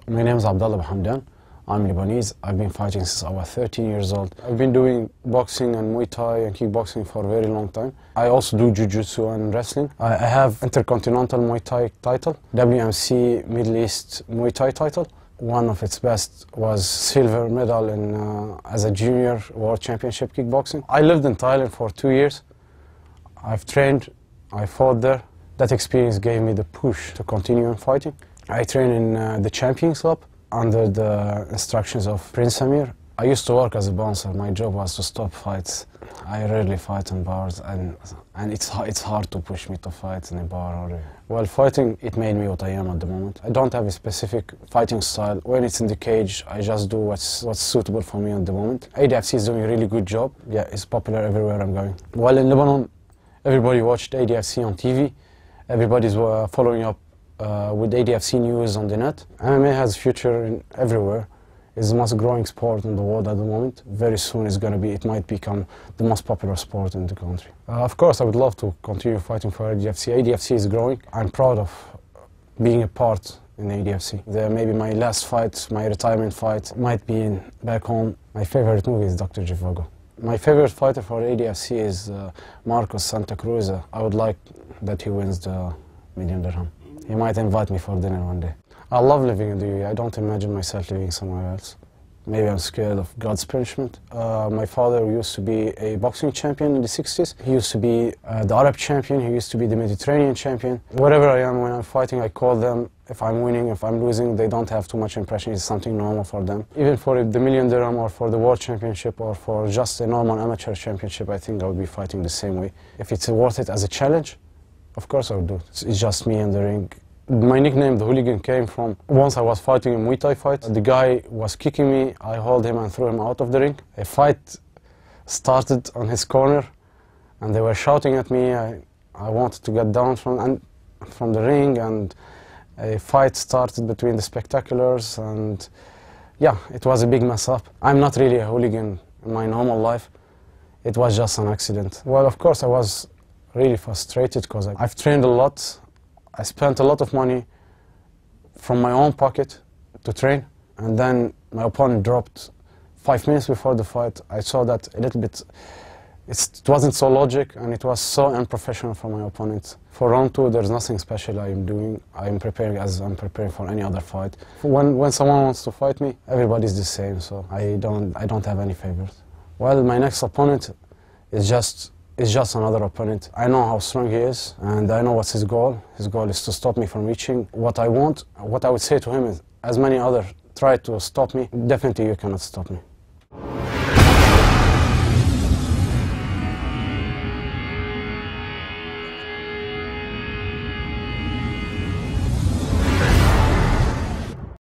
My name is Abdallah Abo Hamdan. I'm Lebanese. I've been fighting since I was 13 years old. I've been doing boxing and Muay Thai and kickboxing for a very long time. I also do Jiu-Jitsu and wrestling. I have Intercontinental Muay Thai title, WMC Middle East Muay Thai title. One of its best was silver medal as a junior world championship kickboxing. I lived in Thailand for 2 years. I've trained, I fought there. That experience gave me the push to continue fighting. I train in the Champions Club under the instructions of Prince Amir. I used to work as a bouncer. My job was to stop fights. I rarely fight in bars, and it's hard to push me to fight in a bar. Well, fighting, it made me what I am at the moment. I don't have a specific fighting style. When it's in the cage, I just do what's suitable for me at the moment. ADFC is doing a really good job. Yeah, it's popular everywhere I'm going. Well, in Lebanon, everybody watched ADFC on TV. Everybody's following up with ADFC news on the net. MMA has a future everywhere. It's the most growing sport in the world at the moment. Very soon it might become the most popular sport in the country. Of course, I would love to continue fighting for ADFC. ADFC is growing. I'm proud of being a part in ADFC. Maybe my last fight, my retirement fight, might be back home. My favorite movie is Dr. Zhivago. My favorite fighter for ADFC is Marcos Santa Cruz. I would like that he wins the $1 million. He might invite me for dinner one day. I love living in the UAE. I don't imagine myself living somewhere else. Maybe I'm scared of God's punishment. My father used to be a boxing champion in the 60s. He used to be the Arab champion. He used to be the Mediterranean champion. Wherever I am when I'm fighting, I call them. If I'm winning, if I'm losing, they don't have too much impression. It's something normal for them. Even for the $1 million or for the world championship or for just a normal amateur championship, I think I would be fighting the same way. If it's worth it as a challenge, of course I would do it. It's just me in the ring. My nickname, the Hooligan, came from once I was fighting a Muay Thai fight. The guy was kicking me. I held him and threw him out of the ring. A fight started on his corner, and they were shouting at me. I wanted to get down from the ring, and a fight started between the spectaculars, and yeah, it was a big mess up. I'm not really a hooligan in my normal life. It was just an accident. Well, of course, I was really frustrated because I've trained a lot. I spent a lot of money from my own pocket to train, and then my opponent dropped 5 minutes before the fight. I saw that a little bit, it wasn't so logic, and it was so unprofessional from my opponent. For round 2, there's nothing special I'm doing. I'm preparing as I'm preparing for any other fight. When someone wants to fight me, everybody's the same, so I don't have any favorites. Well, my next opponent is just another opponent. I know how strong he is, and I know what's his goal. His goal is to stop me from reaching what I want. What I would say to him is, as many others try to stop me, definitely you cannot stop me.